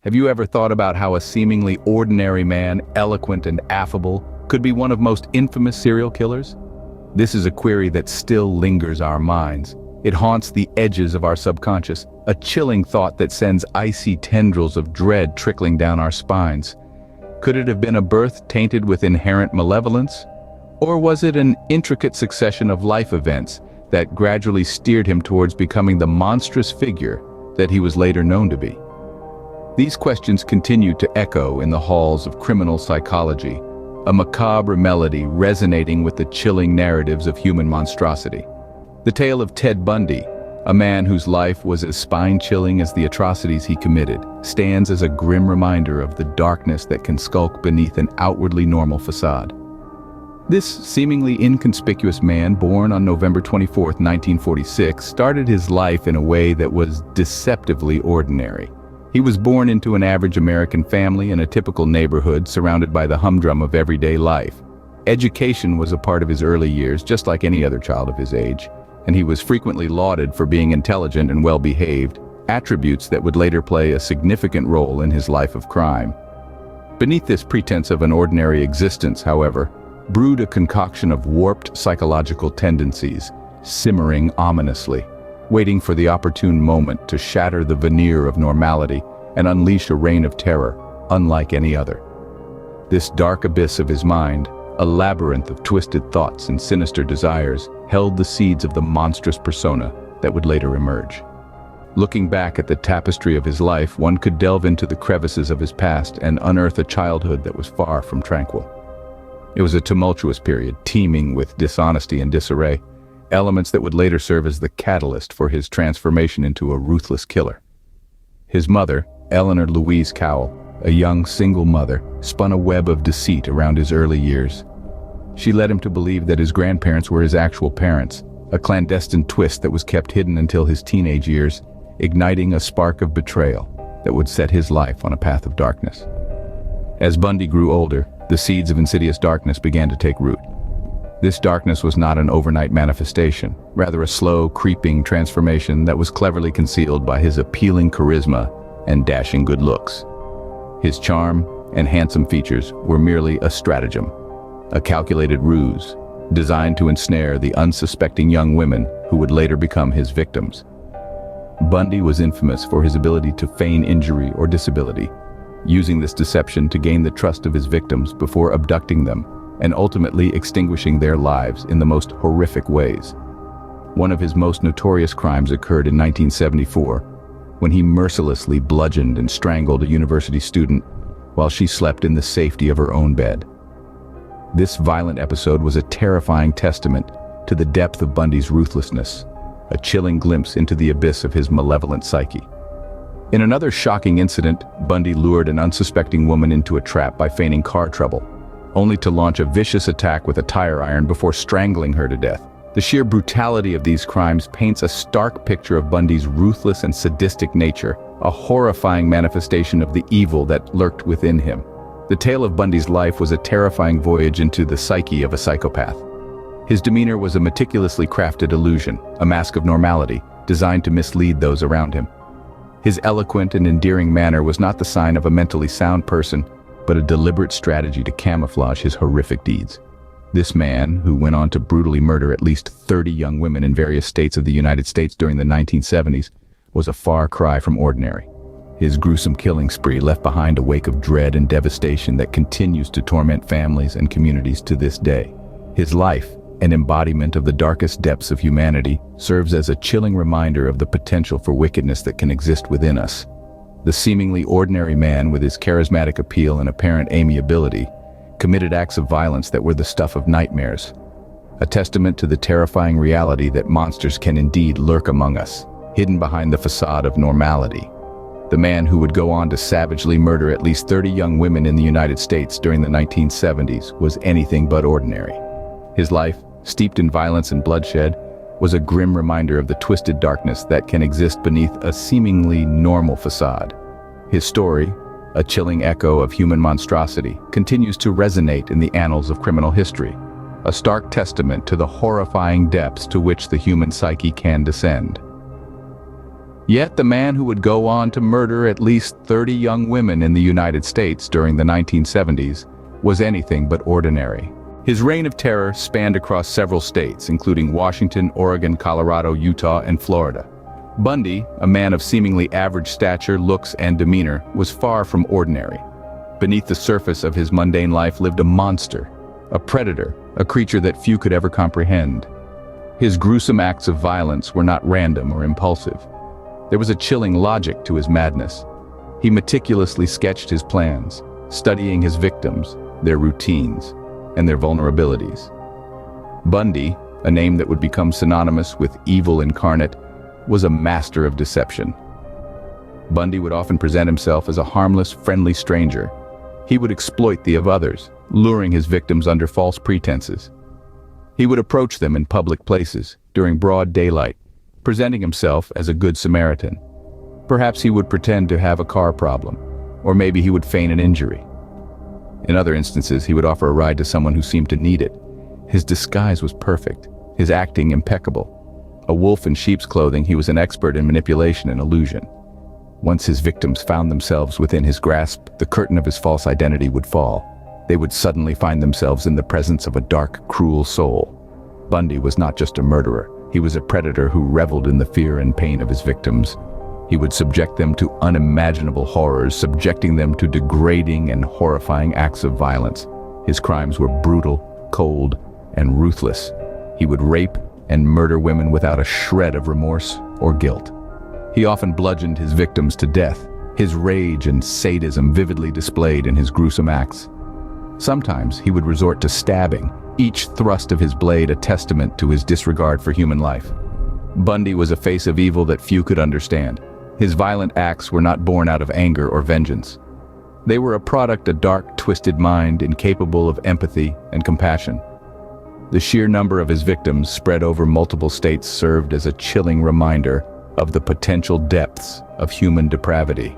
Have you ever thought about how a seemingly ordinary man, eloquent and affable, could be one of most infamous serial killers? This is a query that still lingers our minds. It haunts the edges of our subconscious, a chilling thought that sends icy tendrils of dread trickling down our spines. Could it have been a birth tainted with inherent malevolence? Or was it an intricate succession of life events that gradually steered him towards becoming the monstrous figure that he was later known to be? These questions continue to echo in the halls of criminal psychology, a macabre melody resonating with the chilling narratives of human monstrosity. The tale of Ted Bundy, a man whose life was as spine-chilling as the atrocities he committed, stands as a grim reminder of the darkness that can skulk beneath an outwardly normal facade. This seemingly inconspicuous man, born on November 24, 1946, started his life in a way that was deceptively ordinary. He was born into an average American family in a typical neighborhood surrounded by the humdrum of everyday life. Education was a part of his early years, just like any other child of his age, and he was frequently lauded for being intelligent and well-behaved, attributes that would later play a significant role in his life of crime. Beneath this pretense of an ordinary existence, however, brewed a concoction of warped psychological tendencies, simmering ominously, waiting for the opportune moment to shatter the veneer of normality and unleash a reign of terror, unlike any other. This dark abyss of his mind, a labyrinth of twisted thoughts and sinister desires, held the seeds of the monstrous persona that would later emerge. Looking back at the tapestry of his life, one could delve into the crevices of his past and unearth a childhood that was far from tranquil. It was a tumultuous period, teeming with dishonesty and disarray, elements that would later serve as the catalyst for his transformation into a ruthless killer. His mother, Eleanor Louise Cowell, a young single mother, spun a web of deceit around his early years. She led him to believe that his grandparents were his actual parents, a clandestine twist that was kept hidden until his teenage years, igniting a spark of betrayal that would set his life on a path of darkness. As Bundy grew older, the seeds of insidious darkness began to take root. This darkness was not an overnight manifestation, rather a slow, creeping transformation that was cleverly concealed by his appealing charisma and dashing good looks. His charm and handsome features were merely a stratagem, a calculated ruse, designed to ensnare the unsuspecting young women who would later become his victims. Bundy was infamous for his ability to feign injury or disability, using this deception to gain the trust of his victims before abducting them and ultimately extinguishing their lives in the most horrific ways. One of his most notorious crimes occurred in 1974, when he mercilessly bludgeoned and strangled a university student while she slept in the safety of her own bed. This violent episode was a terrifying testament to the depth of Bundy's ruthlessness, a chilling glimpse into the abyss of his malevolent psyche. In another shocking incident, Bundy lured an unsuspecting woman into a trap by feigning car trouble, only to launch a vicious attack with a tire iron before strangling her to death. The sheer brutality of these crimes paints a stark picture of Bundy's ruthless and sadistic nature, a horrifying manifestation of the evil that lurked within him. The tale of Bundy's life was a terrifying voyage into the psyche of a psychopath. His demeanor was a meticulously crafted illusion, a mask of normality, designed to mislead those around him. His eloquent and endearing manner was not the sign of a mentally sound person, but a deliberate strategy to camouflage his horrific deeds. This man, who went on to brutally murder at least 30 young women in various states of the United States during the 1970s, was a far cry from ordinary. His gruesome killing spree left behind a wake of dread and devastation that continues to torment families and communities to this day. His life, an embodiment of the darkest depths of humanity, serves as a chilling reminder of the potential for wickedness that can exist within us. The seemingly ordinary man, with his charismatic appeal and apparent amiability, committed acts of violence that were the stuff of nightmares, a testament to the terrifying reality that monsters can indeed lurk among us, hidden behind the facade of normality. The man who would go on to savagely murder at least 30 young women in the United States during the 1970s was anything but ordinary. His life, steeped in violence and bloodshed, was a grim reminder of the twisted darkness that can exist beneath a seemingly normal facade. His story, a chilling echo of human monstrosity, continues to resonate in the annals of criminal history, a stark testament to the horrifying depths to which the human psyche can descend. Yet the man who would go on to murder at least 30 young women in the United States during the 1970s was anything but ordinary. His reign of terror spanned across several states, including Washington, Oregon, Colorado, Utah, and Florida. Bundy, a man of seemingly average stature, looks, and demeanor, was far from ordinary. Beneath the surface of his mundane life lived a monster, a predator, a creature that few could ever comprehend. His gruesome acts of violence were not random or impulsive. There was a chilling logic to his madness. He meticulously sketched his plans, studying his victims, their routines, and their vulnerabilities. Bundy, a name that would become synonymous with evil incarnate, was a master of deception. Bundy would often present himself as a harmless, friendly stranger. He would exploit the of others, luring his victims under false pretenses. He would approach them in public places, during broad daylight, presenting himself as a good Samaritan. Perhaps he would pretend to have a car problem, or maybe he would feign an injury. In other instances, he would offer a ride to someone who seemed to need it. His disguise was perfect, his acting impeccable. A wolf in sheep's clothing, he was an expert in manipulation and illusion. Once his victims found themselves within his grasp, the curtain of his false identity would fall. They would suddenly find themselves in the presence of a dark, cruel soul. Bundy was not just a murderer. He was a predator who reveled in the fear and pain of his victims. He would subject them to unimaginable horrors, subjecting them to degrading and horrifying acts of violence. His crimes were brutal, cold, and ruthless. He would rape and murder women without a shred of remorse or guilt. He often bludgeoned his victims to death, his rage and sadism vividly displayed in his gruesome acts. Sometimes he would resort to stabbing, each thrust of his blade a testament to his disregard for human life. Bundy was a face of evil that few could understand. His violent acts were not born out of anger or vengeance. They were a product of a dark, twisted mind incapable of empathy and compassion. The sheer number of his victims spread over multiple states served as a chilling reminder of the potential depths of human depravity.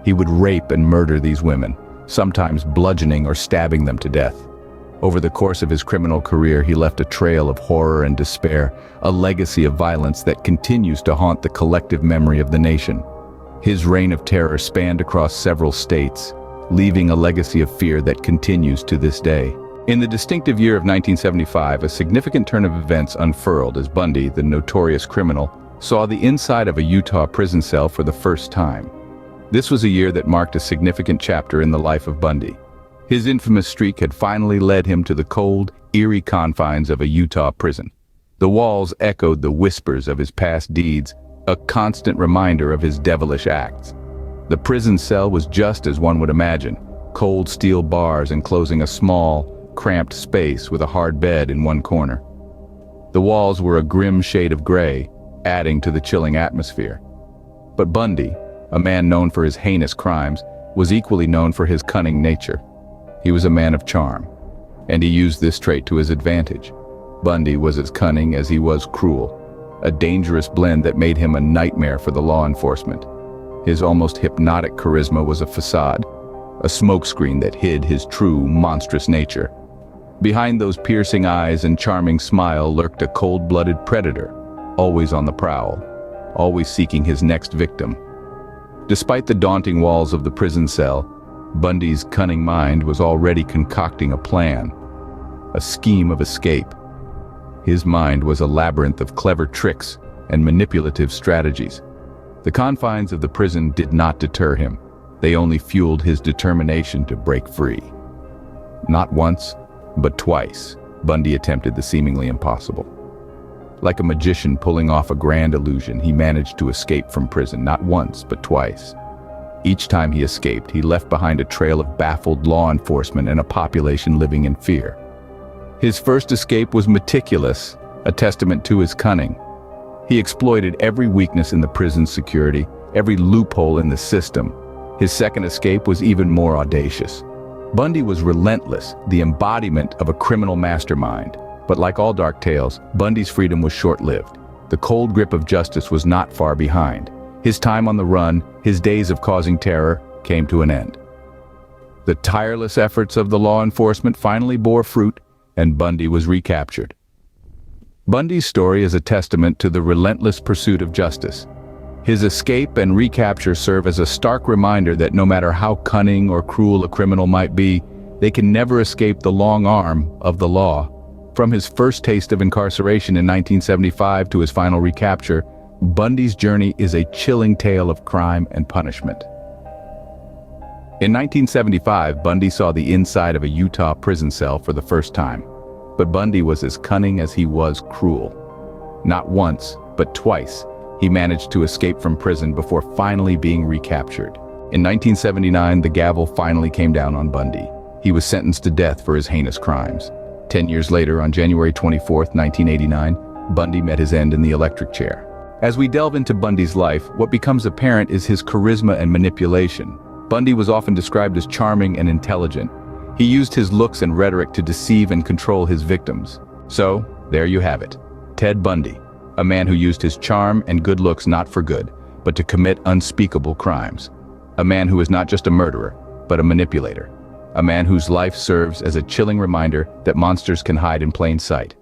He would rape and murder these women, sometimes bludgeoning or stabbing them to death. Over the course of his criminal career, he left a trail of horror and despair, a legacy of violence that continues to haunt the collective memory of the nation. His reign of terror spanned across several states, leaving a legacy of fear that continues to this day. In the distinctive year of 1975, a significant turn of events unfurled as Bundy, the notorious criminal, saw the inside of a Utah prison cell for the first time. This was a year that marked a significant chapter in the life of Bundy. His infamous streak had finally led him to the cold, eerie confines of a Utah prison. The walls echoed the whispers of his past deeds, a constant reminder of his devilish acts. The prison cell was just as one would imagine, cold steel bars enclosing a small, cramped space with a hard bed in one corner. The walls were a grim shade of gray, adding to the chilling atmosphere. But Bundy, a man known for his heinous crimes, was equally known for his cunning nature. He was a man of charm, and he used this trait to his advantage. Bundy was as cunning as he was cruel, a dangerous blend that made him a nightmare for the law enforcement. His almost hypnotic charisma was a facade, a smokescreen that hid his true, monstrous nature. Behind those piercing eyes and charming smile lurked a cold-blooded predator, always on the prowl, always seeking his next victim. Despite the daunting walls of the prison cell, Bundy's cunning mind was already concocting a plan, a scheme of escape. His mind was a labyrinth of clever tricks and manipulative strategies. The confines of the prison did not deter him. They only fueled his determination to break free. Not once, but twice, Bundy attempted the seemingly impossible. Like a magician pulling off a grand illusion, he managed to escape from prison, not once, but twice. Each time he escaped, he left behind a trail of baffled law enforcement and a population living in fear. His first escape was meticulous, a testament to his cunning. He exploited every weakness in the prison's security, every loophole in the system. His second escape was even more audacious. Bundy was relentless, the embodiment of a criminal mastermind. But like all dark tales, Bundy's freedom was short-lived. The cold grip of justice was not far behind. His time on the run, his days of causing terror, came to an end. The tireless efforts of the law enforcement finally bore fruit, and Bundy was recaptured. Bundy's story is a testament to the relentless pursuit of justice. His escape and recapture serve as a stark reminder that no matter how cunning or cruel a criminal might be, they can never escape the long arm of the law. From his first taste of incarceration in 1975 to his final recapture, Bundy's journey is a chilling tale of crime and punishment. In 1975, Bundy saw the inside of a Utah prison cell for the first time. But Bundy was as cunning as he was cruel. Not once, but twice, he managed to escape from prison before finally being recaptured. In 1979, the gavel finally came down on Bundy. He was sentenced to death for his heinous crimes. 10 years later, on January 24, 1989, Bundy met his end in the electric chair. As we delve into Bundy's life, what becomes apparent is his charisma and manipulation. Bundy was often described as charming and intelligent. He used his looks and rhetoric to deceive and control his victims. So, there you have it. Ted Bundy, a man who used his charm and good looks not for good, but to commit unspeakable crimes. A man who is not just a murderer, but a manipulator. A man whose life serves as a chilling reminder that monsters can hide in plain sight.